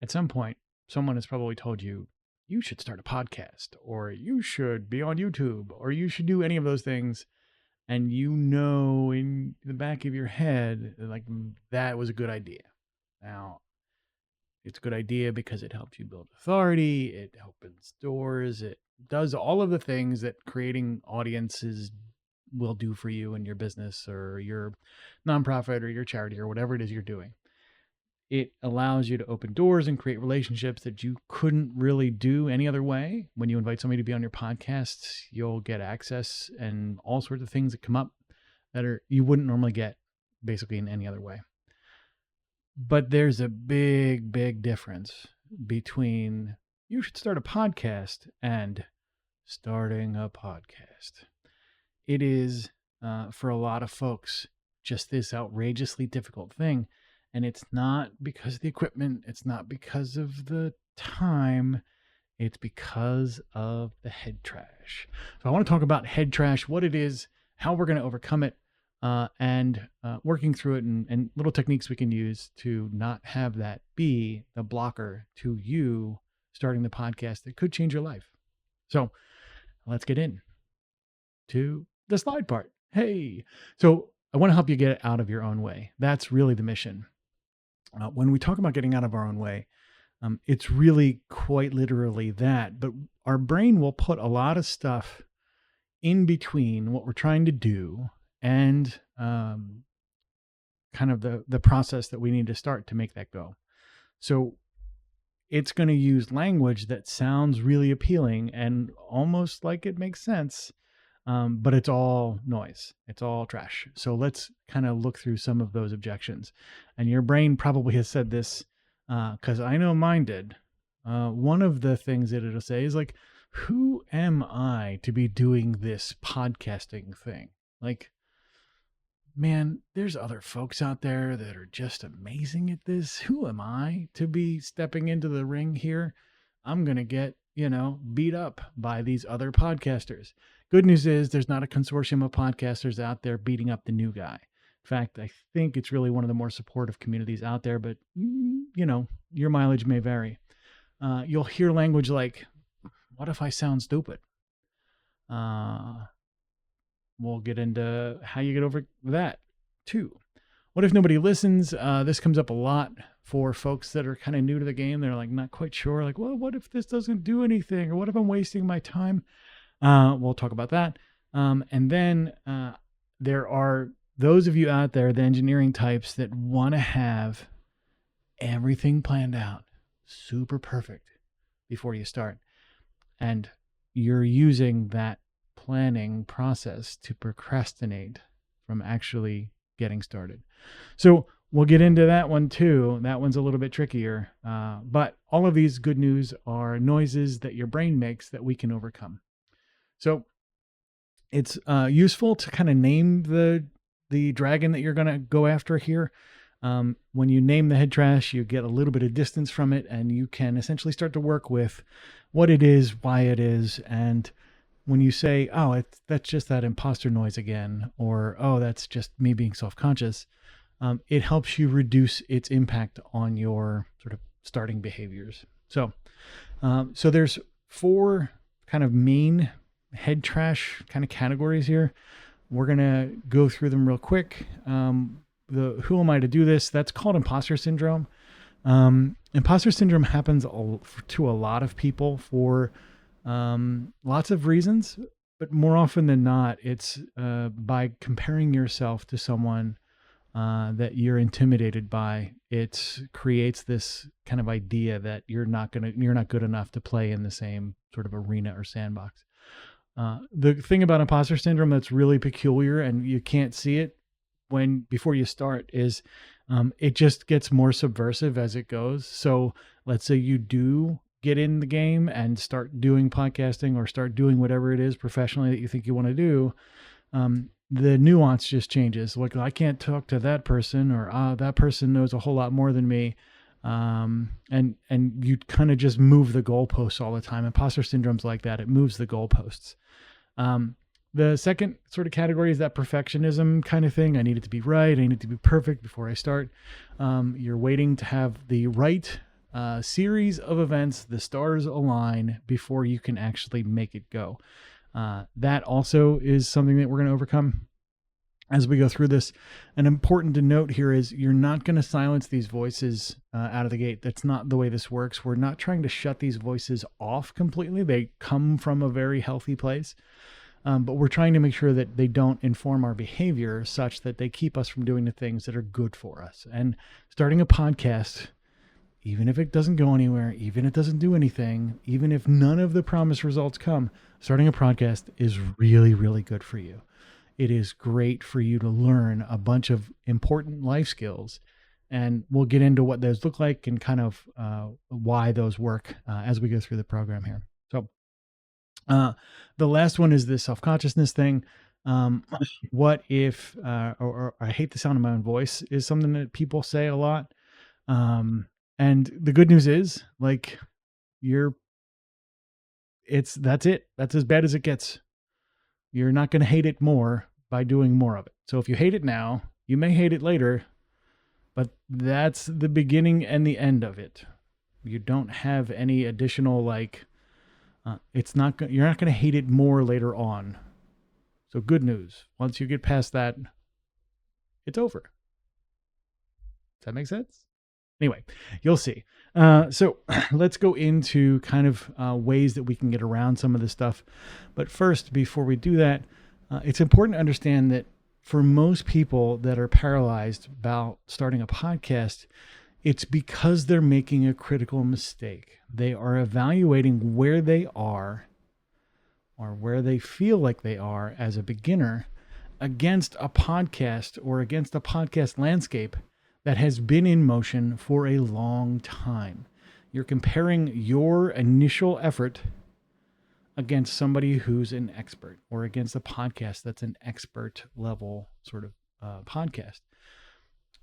at some point, someone has probably told you, you should start a podcast, or you should be on YouTube, or you should do any of those things. And in the back of your head, like, that was a good idea. Now, it's a good idea because it helps you build authority, it opens doors, it does all of the things that creating audiences will do for you in your business or your nonprofit or your charity or whatever it is you're doing. It allows you to open doors and create relationships that you couldn't really do any other way. When you invite somebody to be on your podcast, you'll get access and all sorts of things that come up that you wouldn't normally get basically in any other way. But there's a big, big difference between you should start a podcast and starting a podcast. It is, for a lot of folks, just this outrageously difficult thing. And it's not because of the equipment. It's not because of the time. It's because of the head trash. So I want to talk about head trash, what it is, how we're going to overcome it, and working through it and little techniques we can use to not have that be the blocker to you starting the podcast that could change your life. So let's get in to the slide part. Hey, so I want to help you get out of your own way. That's really the mission. When we talk about getting out of our own way, it's really quite literally that, but our brain will put a lot of stuff in between what we're trying to do and kind of the process that we need to start to make that go. So it's going to use language that sounds really appealing and almost like it makes sense, but it's all noise. It's all trash. So let's kind of look through some of those objections. And your brain probably has said this because I know mine did. One of the things that it'll say is like, who am I to be doing this podcasting thing? Like, man, there's other folks out there that are just amazing at this. Who am I to be stepping into the ring here? I'm going to get, beat up by these other podcasters. Good news is there's not a consortium of podcasters out there beating up the new guy. In fact, I think it's really one of the more supportive communities out there, but your mileage may vary. You'll hear language like, what if I sound stupid? We'll get into how you get over that too. What if nobody listens? This comes up a lot for folks that are kind of new to the game. They're like not quite sure, like, well, what if this doesn't do anything? Or what if I'm wasting my time? We'll talk about that. And then there are those of you out there, the engineering types that want to have everything planned out, super perfect before you start. And you're using that planning process to procrastinate from actually getting started. So we'll get into that one too. That one's a little bit trickier. But all of these good news are noises that your brain makes that we can overcome. So it's useful to kind of name the dragon that you're going to go after here. When you name the head trash, you get a little bit of distance from it, and you can essentially start to work with what it is, why it is. And when you say, oh, that's just that imposter noise again, or, oh, that's just me being self-conscious, it helps you reduce its impact on your sort of starting behaviors. So there's 4 kind of main head trash kind of categories here. We're going to go through them real quick. Who am I to do this? That's called imposter syndrome. Imposter syndrome happens to a lot of people for lots of reasons, but more often than not, it's by comparing yourself to someone that you're intimidated by. It creates this kind of idea that you're not good enough to play in the same sort of arena or sandbox. The thing about imposter syndrome that's really peculiar, and you can't see it before you start, is it just gets more subversive as it goes. So let's say you do get in the game and start doing podcasting or start doing whatever it is professionally that you think you want to do. The nuance just changes. Like, I can't talk to that person, or that person knows a whole lot more than me. And you kind of just move the goalposts all the time. Imposter syndrome's like that. It moves the goalposts. The second sort of category is that perfectionism kind of thing. I need it to be right. I need it to be perfect before I start. You're waiting to have the right series of events, the stars align before you can actually make it go. That also is something that we're going to overcome as we go through this. And important to note here is you're not going to silence these voices out of the gate. That's not the way this works. We're not trying to shut these voices off completely. They come from a very healthy place. But we're trying to make sure that they don't inform our behavior such that they keep us from doing the things that are good for us. And starting a podcast, even if it doesn't go anywhere, even if it doesn't do anything, even if none of the promised results come, starting a podcast is really, really good for you. It is great for you to learn a bunch of important life skills. And we'll get into what those look like and kind of why those work as we go through the program here. So the last one is this self-consciousness thing. What if, or I hate the sound of my own voice is something that people say a lot. And the good news is like that's it. That's as bad as it gets. You're not going to hate it more by doing more of it. So if you hate it now, you may hate it later, but that's the beginning and the end of it. You don't have any additional, like, you're not going to hate it more later on. So good news. Once you get past that, it's over. Does that make sense? Anyway, you'll see. So let's go into kind of ways that we can get around some of this stuff. But first, before we do that, it's important to understand that for most people that are paralyzed about starting a podcast, it's because they're making a critical mistake. They are evaluating where they are or where they feel like they are as a beginner against a podcast or against a podcast landscape that has been in motion for a long time. You're comparing your initial effort against somebody who's an expert or against a podcast that's an expert level sort of podcast.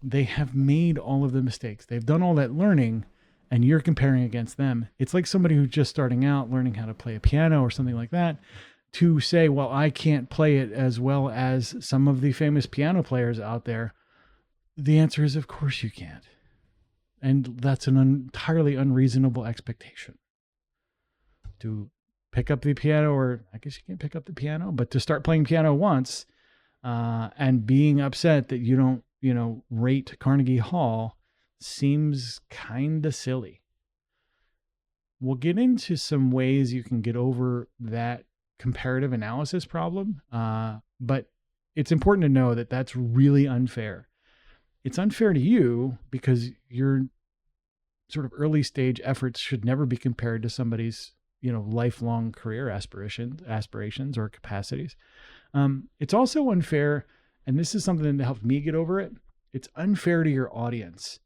They have made all of the mistakes. They've done all that learning and you're comparing against them. It's like somebody who's just starting out learning how to play a piano or something like that to say, well, I can't play it as well as some of the famous piano players out there. The answer is, of course you can't. And that's an entirely unreasonable expectation. To pick up the piano, or I guess you can't pick up the piano, but to start playing piano once and being upset that you don't, rate Carnegie Hall seems kind of silly. We'll get into some ways you can get over that comparative analysis problem, but it's important to know that that's really unfair. It's unfair to you because your sort of early stage efforts should never be compared to somebody's, lifelong career aspirations or capacities. It's also unfair, and this is something that helped me get over it. It's unfair to your audience.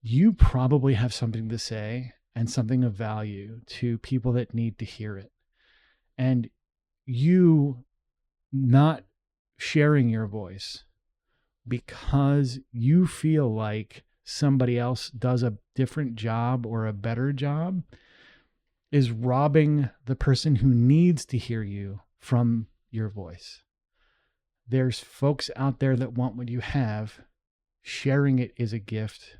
You probably have something to say and something of value to people that need to hear it. And you not sharing your voice because you feel like somebody else does a different job or a better job is robbing the person who needs to hear you from your voice. There's folks out there that want what you have. Sharing it is a gift.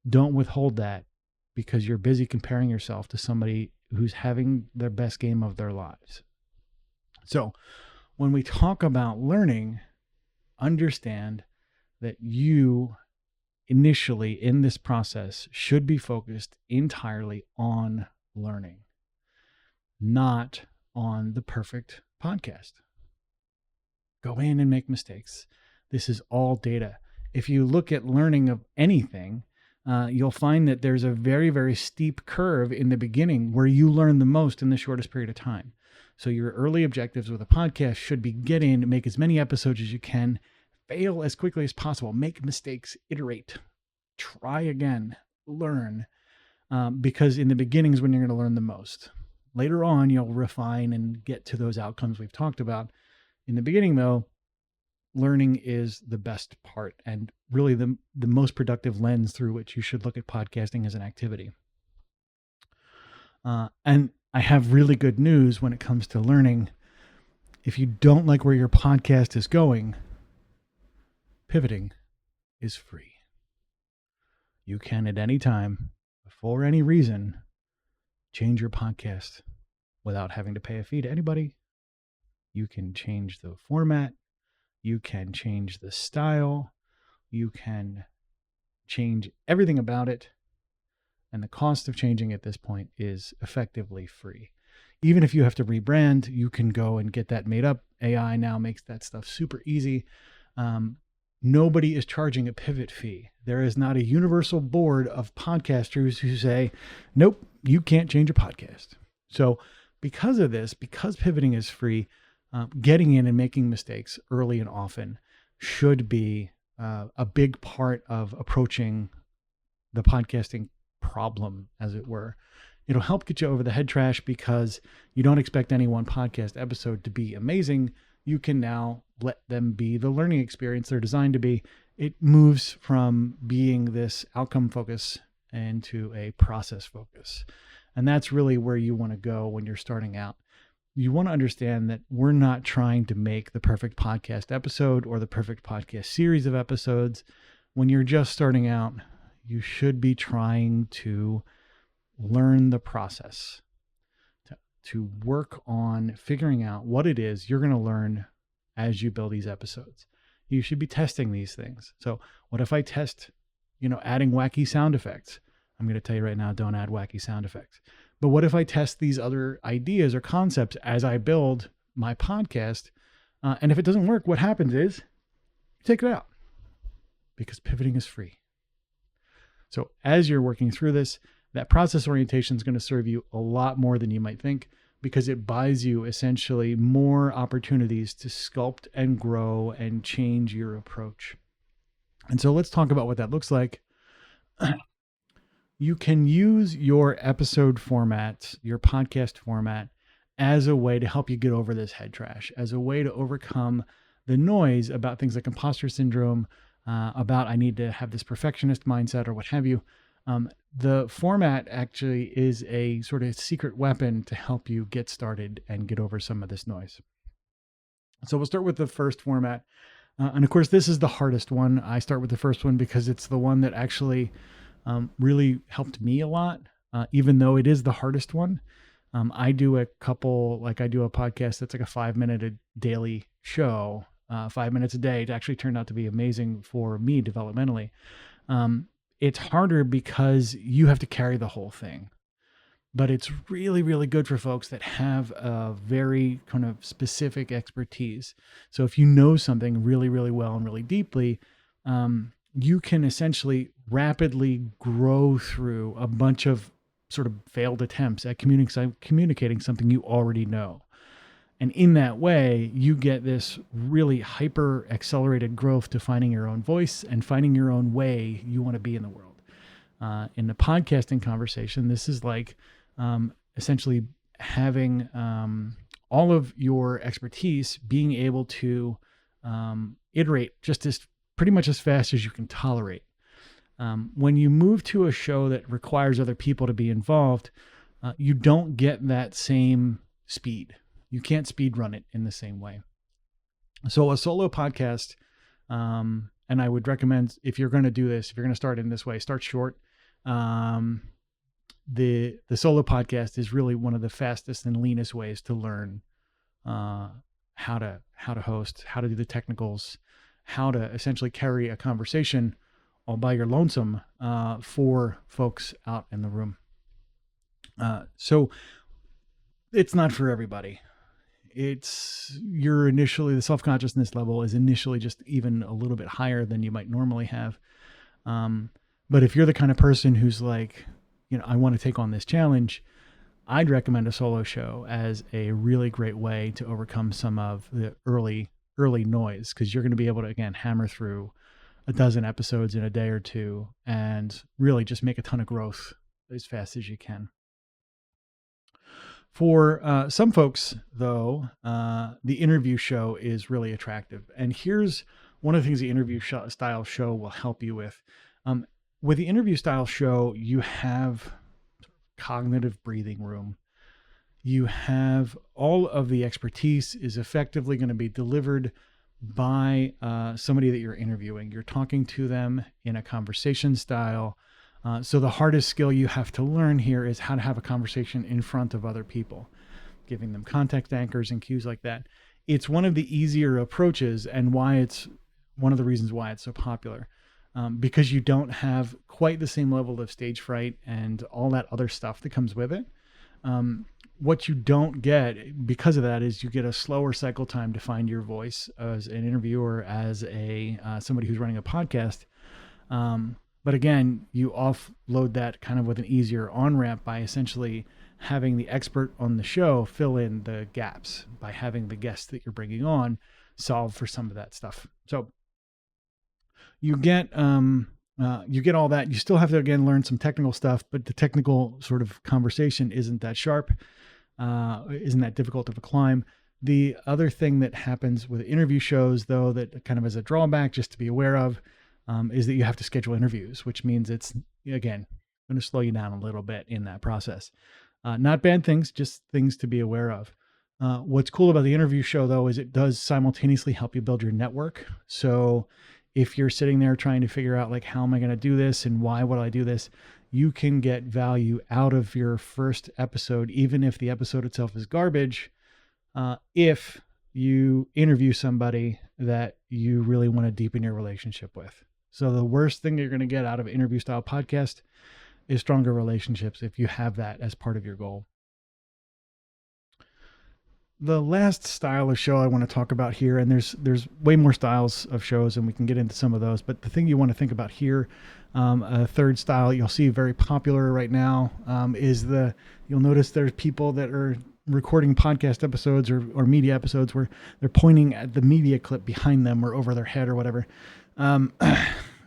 Don't withhold that because you're busy comparing yourself to somebody who's having their best game of their lives. So when we talk about learning, understand that you initially in this process should be focused entirely on learning, not on the perfect podcast. Go in and make mistakes. This is all data. If you look at learning of anything, you'll find that there's a very, very steep curve in the beginning where you learn the most in the shortest period of time. So your early objectives with a podcast should be get in, make as many episodes as you can, fail as quickly as possible, make mistakes, iterate, try again, learn, because in the beginning is when you're going to learn the most. Later on, you'll refine and get to those outcomes we've talked about. In the beginning, though, learning is the best part and really the most productive lens through which you should look at podcasting as an activity. And I have really good news when it comes to learning. If you don't like where your podcast is going, pivoting is free. You can at any time for any reason, change your podcast without having to pay a fee to anybody. You can change the format. You can change the style. You can change everything about it. And the cost of changing at this point is effectively free. Even if you have to rebrand, you can go and get that made up. AI now makes that stuff super easy. Nobody is charging a pivot fee. There is not a universal board of podcasters who say, nope, you can't change your podcast. So because of this, because pivoting is free, getting in and making mistakes early and often should be a big part of approaching the podcasting problem, as it were. It'll help get you over the head trash because you don't expect any one podcast episode to be amazing. You can now let them be the learning experience they're designed to be. It moves from being this outcome focus into a process focus. And that's really where you want to go when you're starting out. You want to understand that we're not trying to make the perfect podcast episode or the perfect podcast series of episodes. When you're just starting out, you should be trying to learn the process, to work on figuring out what it is you're going to learn as you build these episodes. You should be testing these things. So what if I test, adding wacky sound effects? I'm going to tell you right now, don't add wacky sound effects. But what if I test these other ideas or concepts as I build my podcast? And if it doesn't work, what happens is you take it out because pivoting is free. So as you're working through this, that process orientation is going to serve you a lot more than you might think because it buys you essentially more opportunities to sculpt and grow and change your approach. And so let's talk about what that looks like. You can use your episode format, your podcast format, as a way to help you get over this head trash, as a way to overcome the noise about things like imposter syndrome, about I need to have this perfectionist mindset or what have you. The format actually is a sort of secret weapon to help you get started and get over some of this noise. So we'll start with the first format. And of course, this is the hardest one. I start with the first one because it's the one that actually really helped me a lot, even though it is the hardest one. I do a podcast that's like a 5-minute a daily show, 5 minutes a day. It actually turned out to be amazing for me developmentally. It's harder because you have to carry the whole thing, but it's really, really good for folks that have a very kind of specific expertise. So if you know something really, really well and really deeply, you can essentially rapidly grow through a bunch of sort of failed attempts at communicating something you already know. And in that way, you get this really hyper accelerated growth to finding your own voice and finding your own way you want to be in the world. In the podcasting conversation, this is like essentially having all of your expertise being able to iterate just as pretty much as fast as you can tolerate. When you move to a show that requires other people to be involved, you don't get that same speed. You can't speed run it in the same way. So a solo podcast, and I would recommend if you're going to do this, if you're going to start in this way, start short. The solo podcast is really one of the fastest and leanest ways to learn how to host, how to do the technicals, how to essentially carry a conversation all by your lonesome for folks out in the room. So it's not for everybody. The self-consciousness level is initially just even a little bit higher than you might normally have. But if you're the kind of person who's like, I want to take on this challenge, I'd recommend a solo show as a really great way to overcome some of the early noise, because you're going to be able to, again, hammer through a dozen episodes in a day or two and really just make a ton of growth as fast as you can. For some folks, though, the interview show is really attractive. And here's one of the things the interview style show will help you with. With the interview style show, you have cognitive breathing room. You have all of the expertise is effectively going to be delivered by somebody that you're interviewing. You're talking to them in a conversation style. So the hardest skill you have to learn here is how to have a conversation in front of other people, giving them context anchors and cues like that. It's one of the easier approaches, and why it's one of the reasons why it's so popular, because you don't have quite the same level of stage fright and all that other stuff that comes with it. What you don't get because of that is you get a slower cycle time to find your voice as an interviewer, as a somebody who's running a podcast. But again, you offload that kind of with an easier on-ramp by essentially having the expert on the show fill in the gaps by having the guests that you're bringing on solve for some of that stuff. So you get all that. You still have to, again, learn some technical stuff, but the technical sort of conversation isn't that sharp, isn't that difficult of a climb. The other thing that happens with interview shows, though, that kind of as a drawback just to be aware of, is that you have to schedule interviews, which means it's, again, going to slow you down a little bit in that process. Not bad things, just things to be aware of. What's cool about the interview show, though, is it does simultaneously help you build your network. So if you're sitting there trying to figure out, like, how am I going to do this and why would I do this, you can get value out of your first episode, even if the episode itself is garbage, if you interview somebody that you really want to deepen your relationship with. So the worst thing you're going to get out of an interview style podcast is stronger relationships if you have that as part of your goal. The last style of show I want to talk about here, and there's way more styles of shows, and we can get into some of those, but the thing you want to think about here, a third style you'll see very popular right now, is you'll notice there's people that are recording podcast episodes or media episodes where they're pointing at the media clip behind them or over their head or whatever.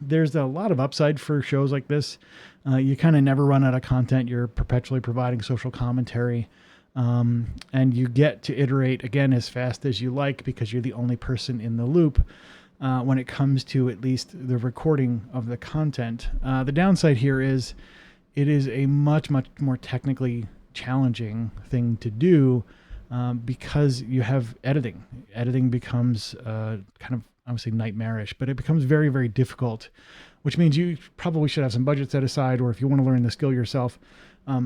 There's a lot of upside for shows like this. You kind of never run out of content. You're perpetually providing social commentary. And you get to iterate again as fast as you like because you're the only person in the loop when it comes to at least the recording of the content. The downside here is it is a much, much more technically challenging thing to do because you have editing. Editing becomes kind of, I would say, nightmarish, but it becomes very, very difficult, which means you probably should have some budget set aside, or if you want to learn the skill yourself,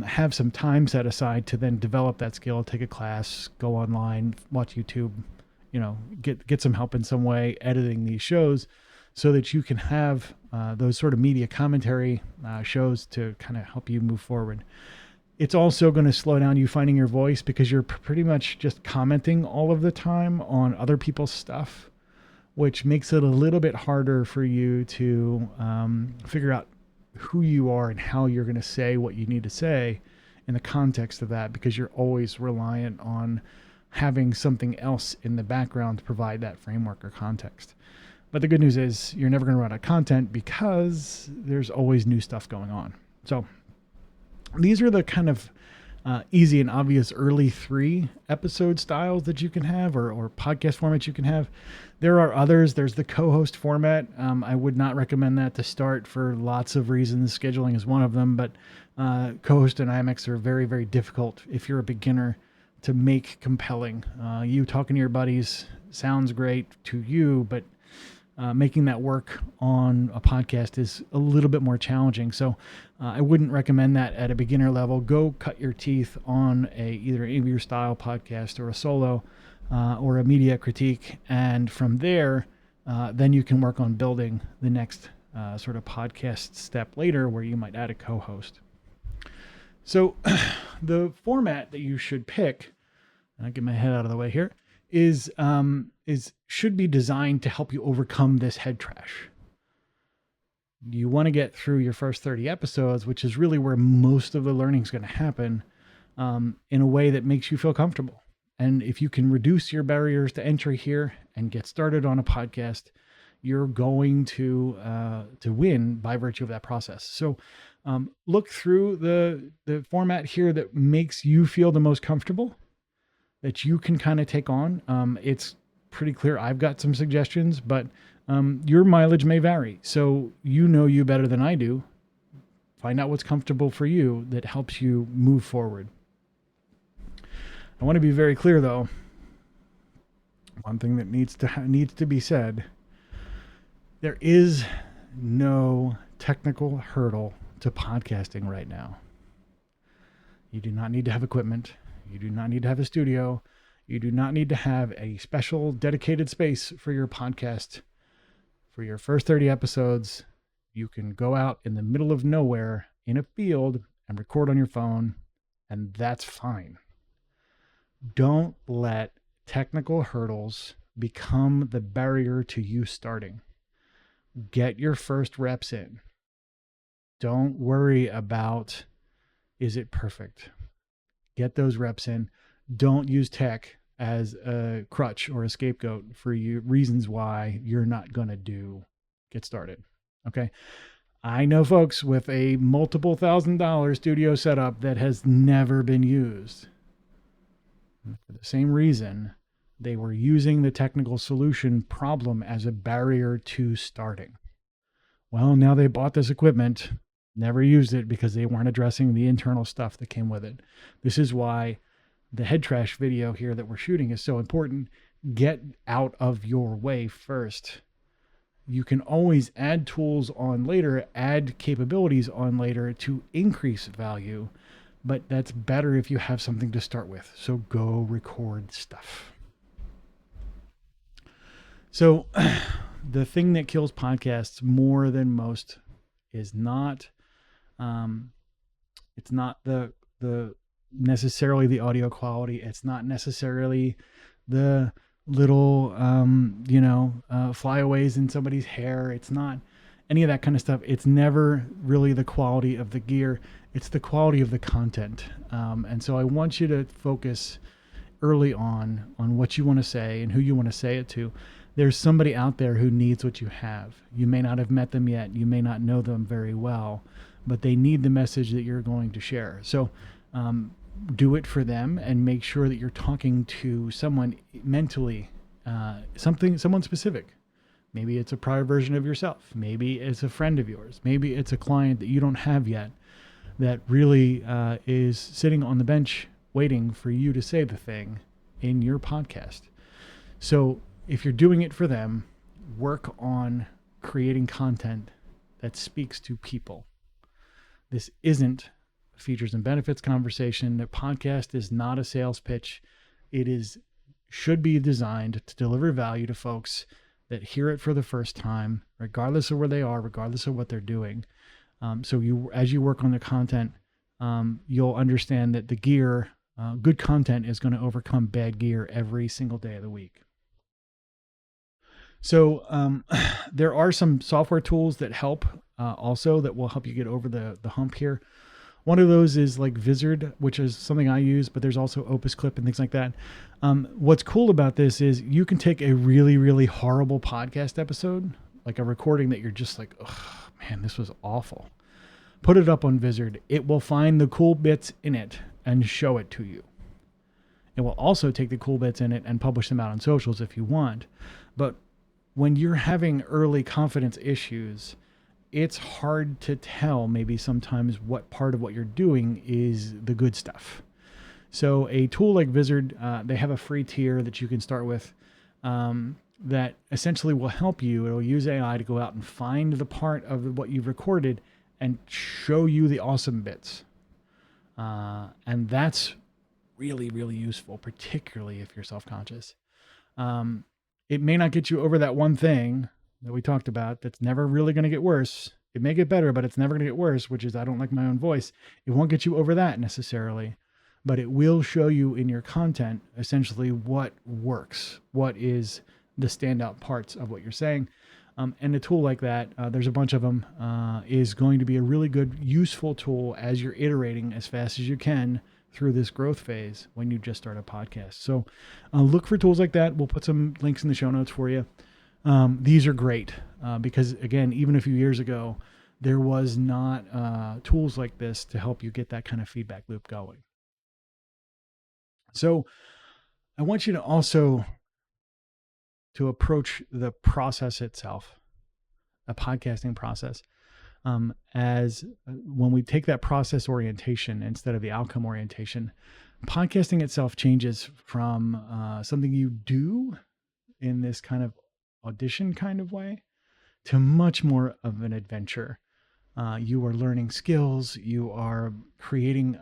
have some time set aside to then develop that skill, take a class, go online, watch YouTube, get some help in some way editing these shows so that you can have those sort of media commentary shows to kind of help you move forward. It's also going to slow down you finding your voice because you're pretty much just commenting all of the time on other people's stuff, which makes it a little bit harder for you to figure out who you are and how you're going to say what you need to say in the context of that, because you're always reliant on having something else in the background to provide that framework or context. But the good news is you're never going to run out of content because there's always new stuff going on. So these are the kind of easy and obvious early 3 episode styles that you can have, or podcast formats you can have. There are others. There's the co-host format. I would not recommend that to start for lots of reasons. Scheduling is one of them, but co-host dynamics are very, very difficult if you're a beginner to make compelling. You talking to your buddies sounds great to you, but making that work on a podcast is a little bit more challenging. So I wouldn't recommend that at a beginner level. Go cut your teeth on either an interview style podcast or a solo or a media critique. And from there, then you can work on building the next sort of podcast step later where you might add a co-host. So the format that you should pick, and I'll get my head out of the way here, is should be designed to help you overcome this head trash. You want to get through your first 30 episodes, which is really where most of the learning is going to happen, in a way that makes you feel comfortable. And if you can reduce your barriers to entry here and get started on a podcast, you're going to win by virtue of that process. So look through the format here that makes you feel the most comfortable, that you can kind of take on. It's pretty clear I've got some suggestions, but your mileage may vary. So you better than I do. Find out what's comfortable for you that helps you move forward. I want to be very clear, though. One thing that needs to be said: there is no technical hurdle to podcasting right now. You do not need to have equipment. You do not need to have a studio. You do not need to have a special dedicated space for your podcast. For your first 30 episodes, you can go out in the middle of nowhere in a field and record on your phone, and that's fine. Don't let technical hurdles become the barrier to you starting. Get your first reps in. Don't worry about, is it perfect? Get those reps in. Don't use tech as a crutch or a scapegoat for you reasons why you're not going to get started. Okay. I know folks with a multiple $1,000 studio setup that has never been used. For the same reason, they were using the technical solution problem as a barrier to starting. Well, now they bought this equipment, never used it because they weren't addressing the internal stuff that came with it. This is why the head trash video here that we're shooting is so important. Get out of your way first. You can always add tools on later, add capabilities on later to increase value, but that's better if you have something to start with. So go record stuff. So the thing that kills podcasts more than most is not, it's not the necessarily the audio quality. It's not necessarily the little, flyaways in somebody's hair. It's not any of that kind of stuff. It's never really the quality of the gear. It's the quality of the content. And so I want you to focus early on what you want to say and who you want to say it to. There's somebody out there who needs what you have. You may not have met them yet. You may not know them very well, but they need the message that you're going to share. So do it for them and make sure that you're talking to someone mentally, someone specific. Maybe it's a prior version of yourself. Maybe it's a friend of yours. Maybe it's a client that you don't have yet that really is sitting on the bench waiting for you to say the thing in your podcast. So if you're doing it for them, work on creating content that speaks to people. This isn't a features and benefits conversation. The podcast is not a sales pitch. It should be designed to deliver value to folks that hear it for the first time, regardless of where they are, regardless of what they're doing. So as you work on the content, you'll understand that the gear, good content is going to overcome bad gear every single day of the week. So there are some software tools that help also that will help you get over the hump here. One of those is like Vizard, which is something I use, but there's also Opus Clip and things like that. What's cool about this is you can take a really, really horrible podcast episode, like a recording that you're just like, oh man, this was awful. Put it up on Vizard. It will find the cool bits in it and show it to you. It will also take the cool bits in it and publish them out on socials if you want. But when you're having early confidence issues, it's hard to tell maybe sometimes what part of what you're doing is the good stuff. So a tool like Vizard, they have a free tier that you can start with that essentially will help you. It'll use AI to go out and find the part of what you've recorded and show you the awesome bits. And that's really, really useful, particularly if you're self-conscious. It may not get you over that one thing that we talked about that's never really going to get worse. It may get better, but it's never going to get worse, which is I don't like my own voice. It won't get you over that necessarily, but it will show you in your content essentially what works, what is the standout parts of what you're saying. And a tool like that, there's a bunch of them, is going to be a really good, useful tool as you're iterating as fast as you can through this growth phase when you just start a podcast. So look for tools like that. We'll put some links in the show notes for you. These are great because, again, even a few years ago, there was not tools like this to help you get that kind of feedback loop going. So I want you to also to approach the process itself, a podcasting process, as when we take that process orientation instead of the outcome orientation, podcasting itself changes from something you do in this kind of audition kind of way to much more of an adventure. You are learning skills. You are creating,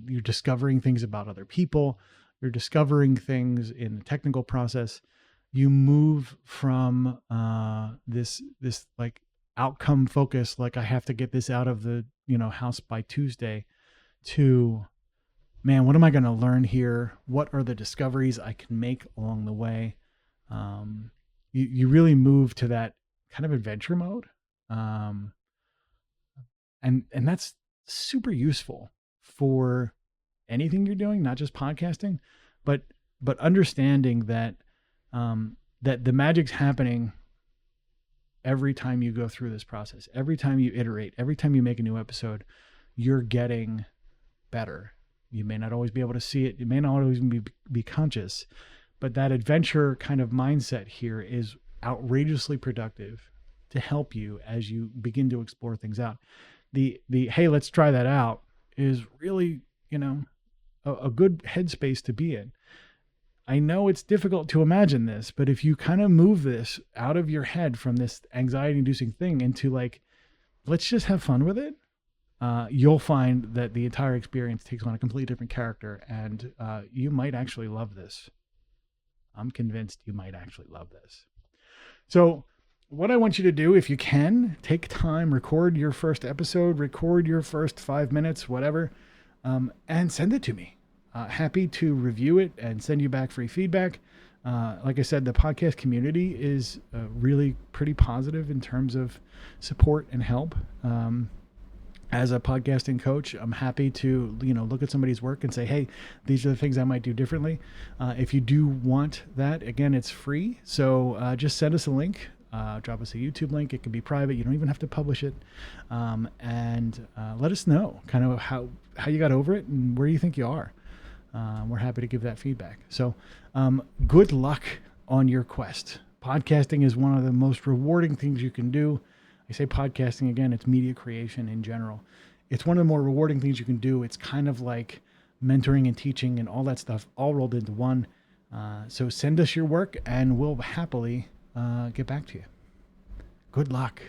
you're discovering things about other people. You're discovering things in the technical process. You move from this like outcome focus, like I have to get this out of the house by Tuesday, to man, what am I going to learn here? What are the discoveries I can make along the way? You really move to that kind of adventure mode. Um, and that's super useful for anything you're doing, not just podcasting, but understanding that that the magic's happening every time you go through this process. Every time you iterate, every time you make a new episode, you're getting better. You may not always be able to see it. You may not always be conscious, but that adventure kind of mindset here is outrageously productive to help you as you begin to explore things out. The hey, let's try that out is really, a good headspace to be in. I know it's difficult to imagine this, but if you kind of move this out of your head from this anxiety inducing thing into like, let's just have fun with it, you'll find that the entire experience takes on a completely different character, and you might actually love this. I'm convinced you might actually love this. So what I want you to do, if you can, take time, record your first episode, record your first 5 minutes, whatever, and send it to me. Happy to review it and send you back free feedback. Like I said, the podcast community is really pretty positive in terms of support and help. As a podcasting coach, I'm happy to, look at somebody's work and say, hey, these are the things I might do differently. If you do want that, again, it's free. So just send us a link, drop us a YouTube link. It can be private. You don't even have to publish it. And let us know kind of how you got over it and where you think you are. We're happy to give that feedback. So good luck on your quest. Podcasting is one of the most rewarding things you can do. I say podcasting again, it's media creation in general. It's one of the more rewarding things you can do. It's kind of like mentoring and teaching and all that stuff all rolled into one. So send us your work and we'll happily get back to you. Good luck.